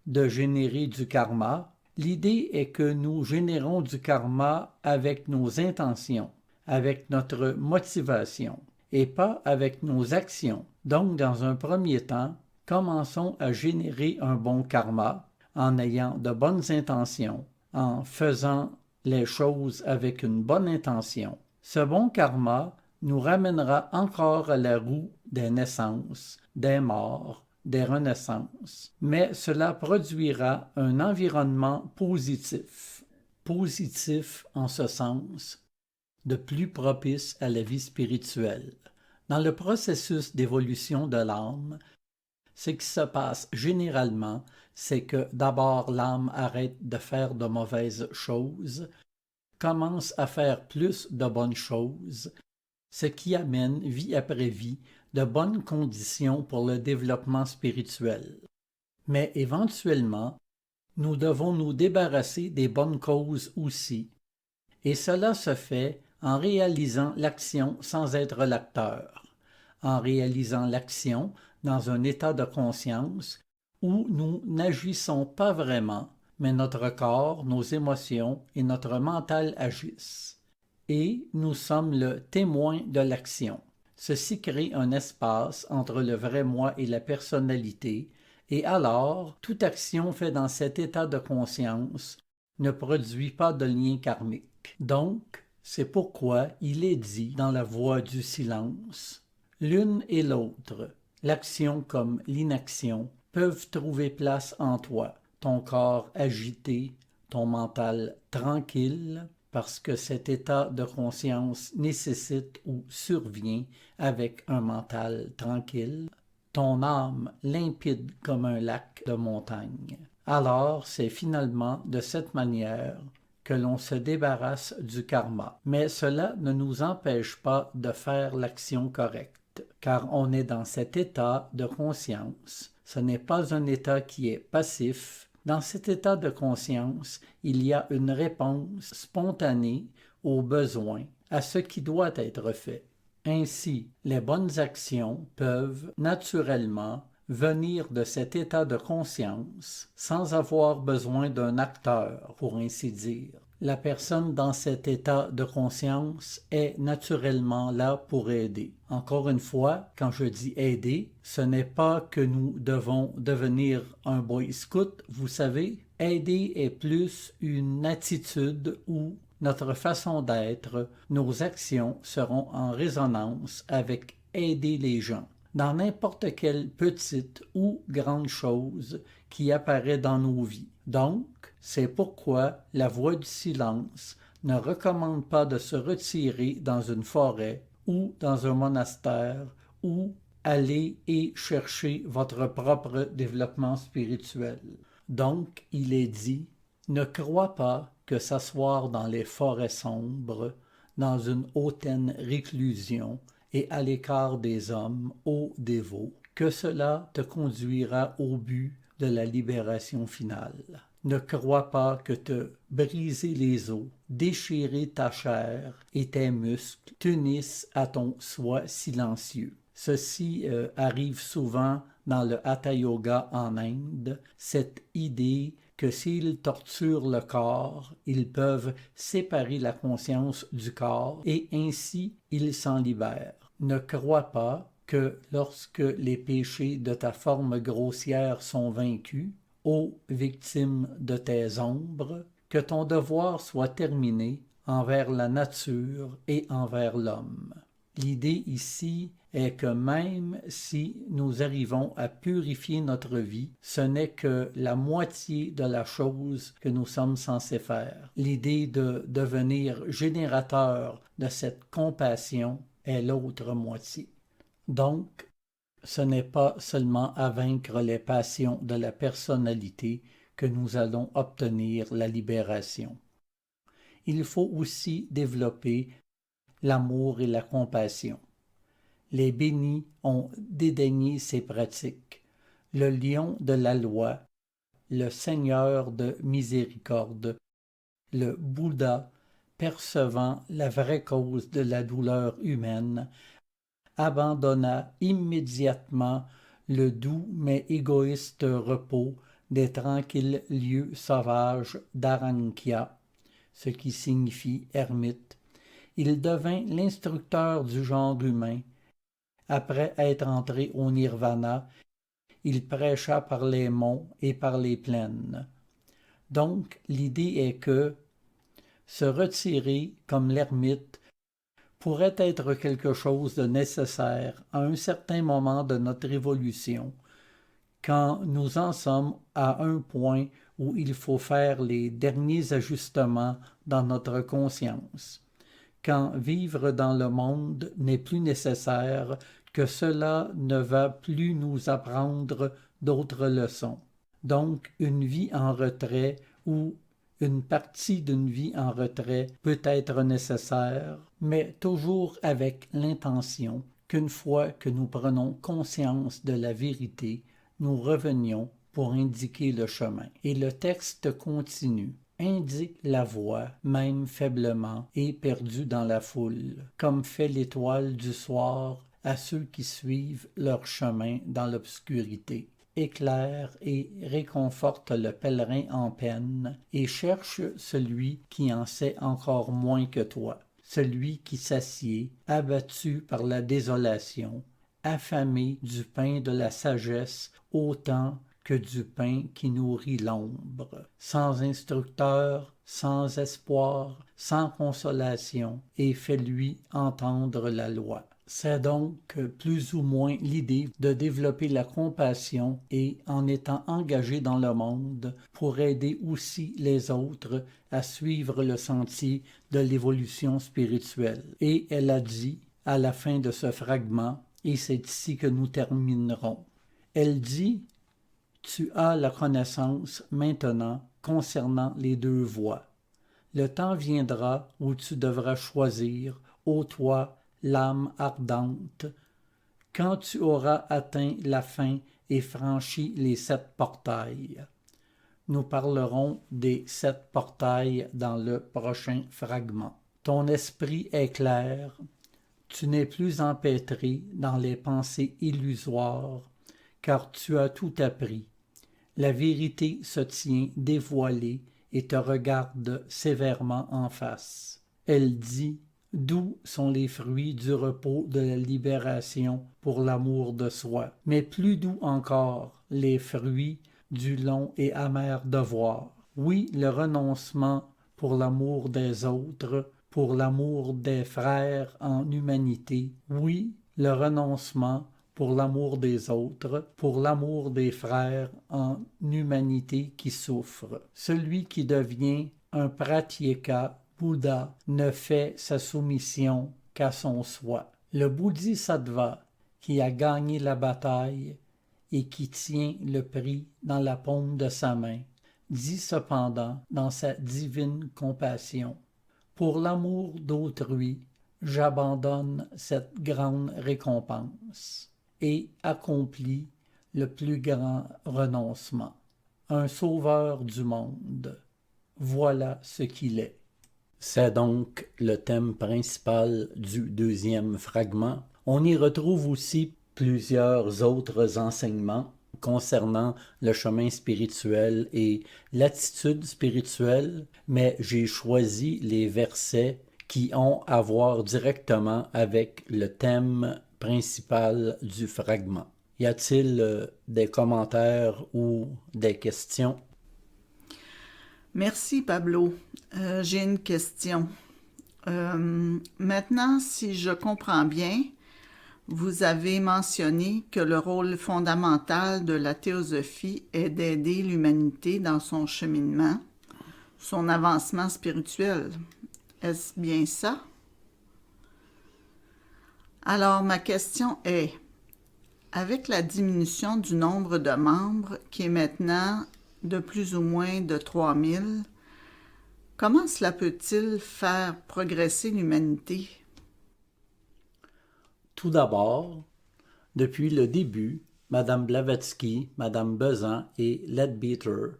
Speaker 1: de générer du karma. L'idée est que nous générons du karma avec nos intentions, avec notre motivation, et pas avec nos actions. Donc, dans un premier temps, commençons à générer un bon karma en ayant de bonnes intentions, en faisant les choses avec une bonne intention. Ce bon karma nous ramènera encore à la roue des naissances, des morts, des renaissances, mais cela produira un environnement positif. Positif en ce sens, de plus propice à la vie spirituelle. Dans le processus d'évolution de l'âme, ce qui se passe généralement, c'est que d'abord l'âme arrête de faire de mauvaises choses, commence à faire plus de bonnes choses, ce qui amène vie après vie de bonnes conditions pour le développement spirituel. Mais éventuellement, nous devons nous débarrasser des bonnes causes aussi, et cela se fait en réalisant l'action sans être l'acteur, en réalisant l'action dans un état de conscience où nous n'agissons pas vraiment, mais notre corps, nos émotions et notre mental agissent. Et nous sommes le témoin de l'action. Ceci crée un espace entre le vrai moi et la personnalité, et alors, toute action faite dans cet état de conscience ne produit pas de lien karmique. Donc, c'est pourquoi il est dit dans la voie du silence, l'une et l'autre, l'action comme l'inaction, peuvent trouver place en toi, ton corps agité, ton mental tranquille, parce que cet état de conscience nécessite ou survient avec un mental tranquille, ton âme limpide comme un lac de montagne. Alors, c'est finalement de cette manière que l'on se débarrasse du karma. Mais cela ne nous empêche pas de faire l'action correcte, car on est dans cet état de conscience. Ce n'est pas un état qui est passif. Dans cet état de conscience, il y a une réponse spontanée aux besoins à ce qui doit être fait. Ainsi, les bonnes actions peuvent naturellement venir de cet état de conscience sans avoir besoin d'un acteur, pour ainsi dire. La personne dans cet état de conscience est naturellement là pour aider. Encore une fois, quand je dis aider, ce n'est pas que nous devons devenir un boy scout, vous savez. Aider est plus une attitude où notre façon d'être, nos actions seront en résonance avec aider les gens dans n'importe quelle petite ou grande chose qui apparaît dans nos vies. Donc, c'est pourquoi la voix du silence ne recommande pas de se retirer dans une forêt ou dans un monastère ou aller et chercher votre propre développement spirituel. Donc, il est dit, ne crois pas que s'asseoir dans les forêts sombres, dans une hautaine réclusion et à l'écart des hommes, ô dévot, que cela te conduira au but de la libération finale. Ne crois pas que te briser les os, déchirer ta chair et tes muscles t'unissent à ton soi silencieux. Ceci arrive souvent dans le Hatha Yoga en Inde, cette idée que s'ils torturent le corps, ils peuvent séparer la conscience du corps et ainsi ils s'en libèrent. Ne crois pas que lorsque les péchés de ta forme grossière sont vaincus, ô victime de tes ombres, que ton devoir soit terminé envers la nature et envers l'homme. L'idée ici est que même si nous arrivons à purifier notre vie, ce n'est que la moitié de la chose que nous sommes censés faire. L'idée de devenir générateur de cette compassion est l'autre moitié. Donc, ce n'est pas seulement à vaincre les passions de la personnalité que nous allons obtenir la libération. Il faut aussi développer l'amour et la compassion. Les bénis ont dédaigné ces pratiques. Le lion de la loi, le Seigneur de miséricorde, le Bouddha, percevant la vraie cause de la douleur humaine, abandonna immédiatement le doux mais égoïste repos des tranquilles lieux sauvages d'Arankya, ce qui signifie ermite. Il devint l'instructeur du genre humain. Après être entré au nirvana, il prêcha par les monts et par les plaines. Donc, l'idée est que se retirer comme l'ermite pourrait être quelque chose de nécessaire à un certain moment de notre évolution, quand nous en sommes à un point où il faut faire les derniers ajustements dans notre conscience, quand vivre dans le monde n'est plus nécessaire, que cela ne va plus nous apprendre d'autres leçons. Donc, une vie en retrait ou une partie d'une vie en retrait peut être nécessaire, mais toujours avec l'intention qu'une fois que nous prenons conscience de la vérité, nous revenions pour indiquer le chemin. Et le texte continue. Indique la voie, même faiblement, et perdue dans la foule, comme fait l'étoile du soir à ceux qui suivent leur chemin dans l'obscurité. Éclaire et réconforte le pèlerin en peine, et cherche celui qui en sait encore moins que toi, celui qui s'assied, abattu par la désolation, affamé du pain de la sagesse autant que du pain qui nourrit l'ombre, sans instructeur, sans espoir, sans consolation, et fais-lui entendre la loi. C'est donc plus ou moins l'idée de développer la compassion et, en étant engagé dans le monde, pour aider aussi les autres à suivre le sentier de l'évolution spirituelle. Et elle a dit, à la fin de ce fragment, et c'est ici que nous terminerons, elle dit: tu as la connaissance maintenant concernant les deux voies. Le temps viendra où tu devras choisir, ô toi, l'âme ardente, quand tu auras atteint la fin et franchi les 7 portails. Nous parlerons des 7 portails dans le prochain fragment. Ton esprit est clair, tu n'es plus empêtré dans les pensées illusoires, car tu as tout appris. La vérité se tient dévoilée et te regarde sévèrement en face. Elle dit: doux sont les fruits du repos de la libération pour l'amour de soi, mais plus doux encore les fruits du long et amer devoir. Oui, le renoncement pour l'amour des autres, pour l'amour des frères en humanité. Oui, le renoncement pour l'amour des autres, pour l'amour des frères en humanité qui souffrent. Celui qui devient un pratyeka, Bouddha, ne fait sa soumission qu'à son soi. Le bodhisattva qui a gagné la bataille et qui tient le prix dans la paume de sa main, dit cependant dans sa divine compassion: pour l'amour d'autrui, j'abandonne cette grande récompense, et accomplit le plus grand renoncement. Un sauveur du monde, voilà ce qu'il est. C'est donc le thème principal du deuxième fragment. On y retrouve aussi plusieurs autres enseignements concernant le chemin spirituel et l'attitude spirituelle, mais j'ai choisi les versets qui ont à voir directement avec le thème principal du fragment. Y a-t-il des commentaires ou des questions?
Speaker 2: Merci Pablo. J'ai une question. Maintenant, si je comprends bien, vous avez mentionné que le rôle fondamental de la théosophie est d'aider l'humanité dans son cheminement, son avancement spirituel. Est-ce bien ça? Alors, ma question est, avec la diminution du nombre de membres qui est maintenant de plus ou moins de 3000, comment cela peut-il faire progresser l'humanité?
Speaker 1: Tout d'abord, depuis le début, Mme Blavatsky, Mme Bezant et Leadbeater,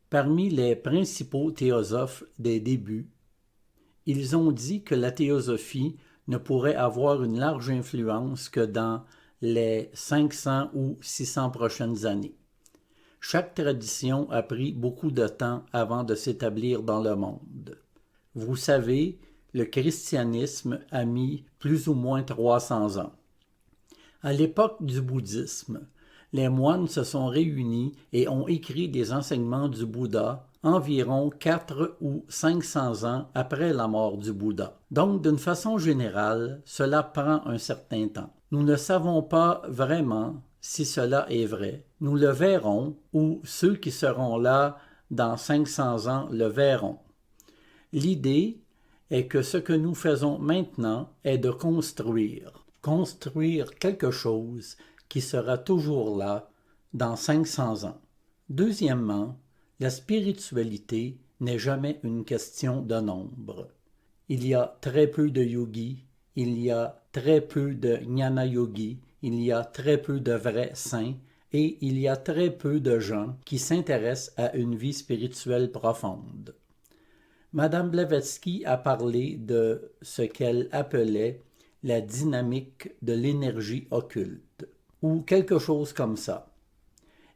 Speaker 1: parmi les principaux théosophes des débuts, ils ont dit que la théosophie ne pourrait avoir une large influence que dans les 500 ou 600 prochaines années. Chaque tradition a pris beaucoup de temps avant de s'établir dans le monde. Vous savez, le christianisme a mis plus ou moins 300 ans. À l'époque du bouddhisme, les moines se sont réunis et ont écrit des enseignements du Bouddha environ 400 ou 500 ans après la mort du Bouddha. Donc, d'une façon générale, cela prend un certain temps. Nous ne savons pas vraiment si cela est vrai. Nous le verrons, ou ceux qui seront là dans 500 ans le verront. L'idée est que ce que nous faisons maintenant est de construire quelque chose qui sera toujours là dans 500 ans. Deuxièmement, la spiritualité n'est jamais une question de nombre. Il y a très peu de yogis, il y a très peu de jnana yogis, il y a très peu de vrais saints et il y a très peu de gens qui s'intéressent à une vie spirituelle profonde. Madame Blavatsky a parlé de ce qu'elle appelait la dynamique de l'énergie occulte, ou quelque chose comme ça.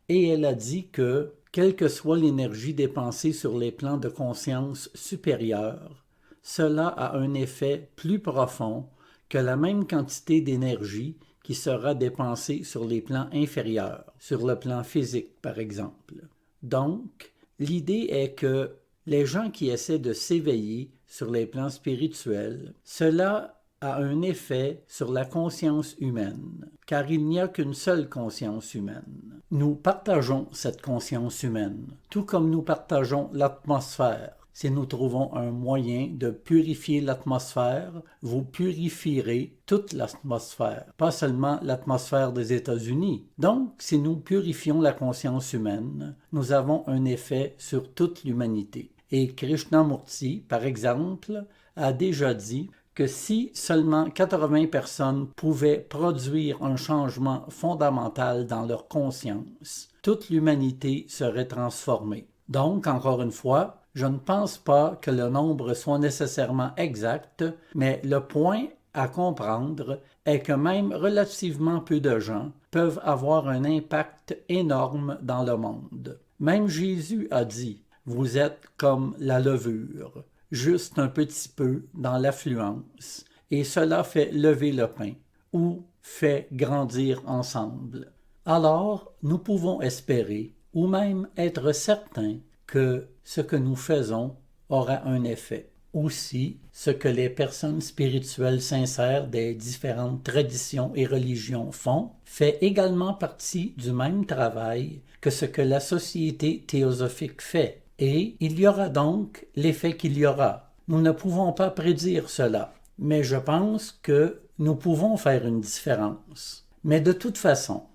Speaker 1: Et elle a dit que, quelle que soit l'énergie dépensée sur les plans de conscience supérieurs, cela a un effet plus profond que la même quantité d'énergie qui sera dépensée sur les plans inférieurs, sur le plan physique par exemple. Donc, l'idée est que les gens qui essaient de s'éveiller sur les plans spirituels, cela a un effet sur la conscience humaine, car il n'y a qu'une seule conscience humaine. Nous partageons cette conscience humaine, tout comme nous partageons l'atmosphère. Si nous trouvons un moyen de purifier l'atmosphère, vous purifierez toute l'atmosphère, pas seulement l'atmosphère des États-Unis. Donc, si nous purifions la conscience humaine, nous avons un effet sur toute l'humanité. Et Krishnamurti, par exemple, a déjà dit que si seulement 80 personnes pouvaient produire un changement fondamental dans leur conscience, toute l'humanité serait transformée. Donc, encore une fois, Je ne pense pas que le nombre soit nécessairement exact, mais le point à comprendre est que même relativement peu de gens peuvent avoir un impact énorme dans le monde. Même Jésus a dit « Vous êtes comme la levure, juste un petit peu dans l'affluence, et cela fait lever le pain, ou fait grandir ensemble. » Alors, nous pouvons espérer, ou même être certains, que ce que nous faisons aura un effet. Aussi, ce que les personnes spirituelles sincères des différentes traditions et religions font fait également partie du même travail que ce que la société théosophique fait. Et il y aura donc l'effet qu'il y aura. Nous ne pouvons pas prédire cela, mais je pense que nous pouvons faire une différence. Mais de toute façon,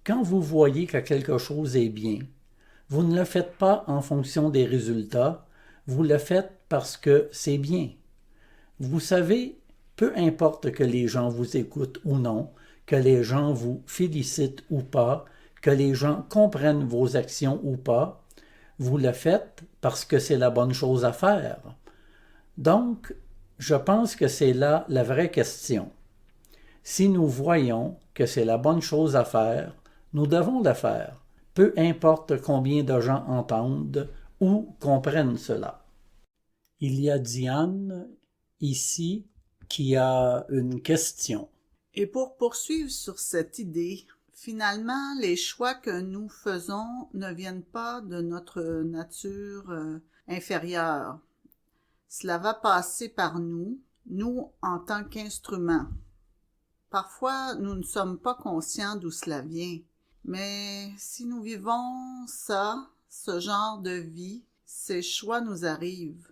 Speaker 1: quand vous voyez que quelque chose est bien, vous ne le faites pas en fonction des résultats, vous le faites parce que c'est bien. Vous savez, peu importe que les gens vous écoutent ou non, que les gens vous félicitent ou pas, que les gens comprennent vos actions ou pas, vous le faites parce que c'est la bonne chose à faire. Donc, je pense que c'est là la vraie question. Si nous voyons que c'est la bonne chose à faire, nous devons la faire, peu importe combien de gens entendent ou comprennent cela. Il y a Diane ici qui a une question.
Speaker 2: Et pour poursuivre sur cette idée, finalement, les choix que nous faisons ne viennent pas de notre nature inférieure. Cela va passer par nous en tant qu'instruments. Parfois, nous ne sommes pas conscients d'où cela vient. Mais si nous vivons ce genre de vie, ces choix nous arrivent.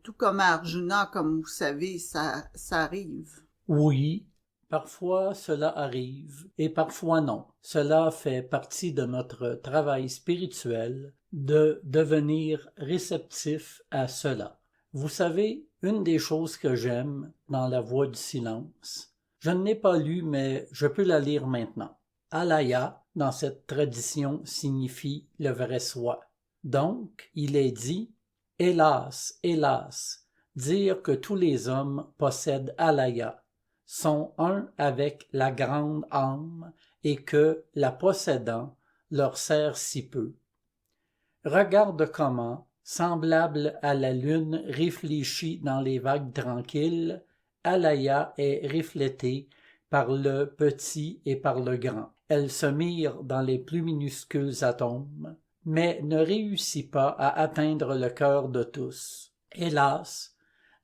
Speaker 2: Tout comme à Arjuna, comme vous savez, ça arrive.
Speaker 1: Oui, parfois cela arrive et parfois non. Cela fait partie de notre travail spirituel de devenir réceptif à cela. Vous savez, une des choses que j'aime dans La Voix du silence, je ne l'ai pas lue, mais je peux la lire maintenant. Alaya, dans cette tradition, signifie le vrai soi. Donc, il est dit, hélas, hélas, dire que tous les hommes possèdent Alaya, sont un avec la grande âme et que, la possédant, leur sert si peu. Regarde comment, semblable à la lune réfléchie dans les vagues tranquilles, Alaya est reflétée par le petit et par le grand. Elle se mire dans les plus minuscules atomes, mais ne réussit pas à atteindre le cœur de tous. Hélas,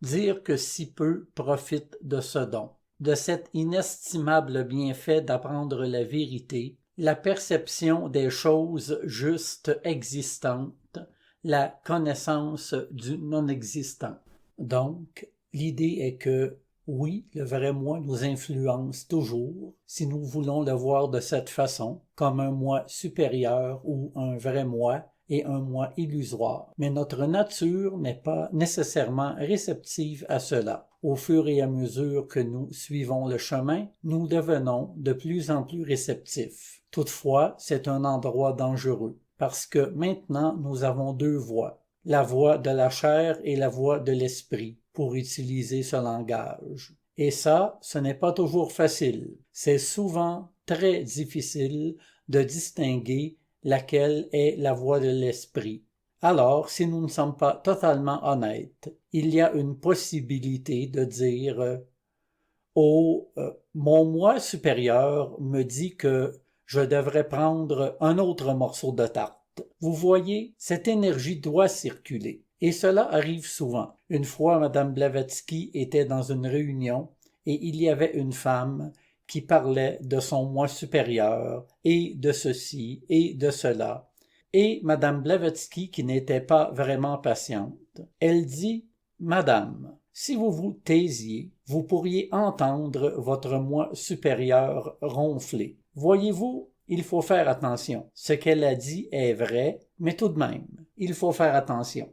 Speaker 1: dire que si peu profitent de ce don, de cet inestimable bienfait d'apprendre la vérité, la perception des choses justes existantes, la connaissance du non-existant. Donc, l'idée est que, oui, le vrai moi nous influence toujours, si nous voulons le voir de cette façon, comme un moi supérieur ou un vrai moi et un moi illusoire. Mais notre nature n'est pas nécessairement réceptive à cela. Au fur et à mesure que nous suivons le chemin, nous devenons de plus en plus réceptifs. Toutefois, c'est un endroit dangereux, parce que maintenant nous avons deux voies, la voie de la chair et la voie de l'esprit, pour utiliser ce langage. Et ça, ce n'est pas toujours facile. C'est souvent très difficile de distinguer laquelle est la voie de l'esprit. Alors, si nous ne sommes pas totalement honnêtes, il y a une possibilité de dire « Oh, mon moi supérieur me dit que je devrais prendre un autre morceau de tarte. » Vous voyez, cette énergie doit circuler. Et cela arrive souvent. Une fois, Madame Blavatsky était dans une réunion et il y avait une femme qui parlait de son moi supérieur et de ceci et de cela. Et Madame Blavatsky, qui n'était pas vraiment patiente, elle dit « Madame, si vous vous taisiez, vous pourriez entendre votre moi supérieur ronfler. Voyez-vous, il faut faire attention. Ce qu'elle a dit est vrai, mais tout de même, il faut faire attention. »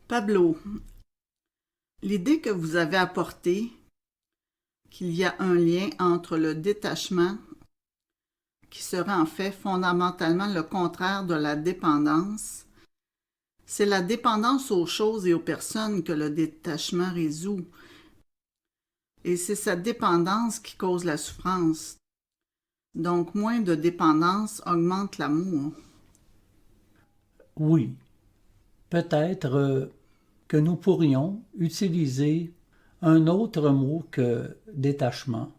Speaker 2: Pablo, l'idée que vous avez apportée, qu'il y a un lien entre le détachement, qui serait en fait fondamentalement le contraire de la dépendance, C'est la dépendance aux choses et aux personnes que le détachement résout. Et c'est cette dépendance qui cause la souffrance. Donc, moins de dépendance augmente l'amour.
Speaker 1: Oui, peut-être que nous pourrions utiliser un autre mot que détachement,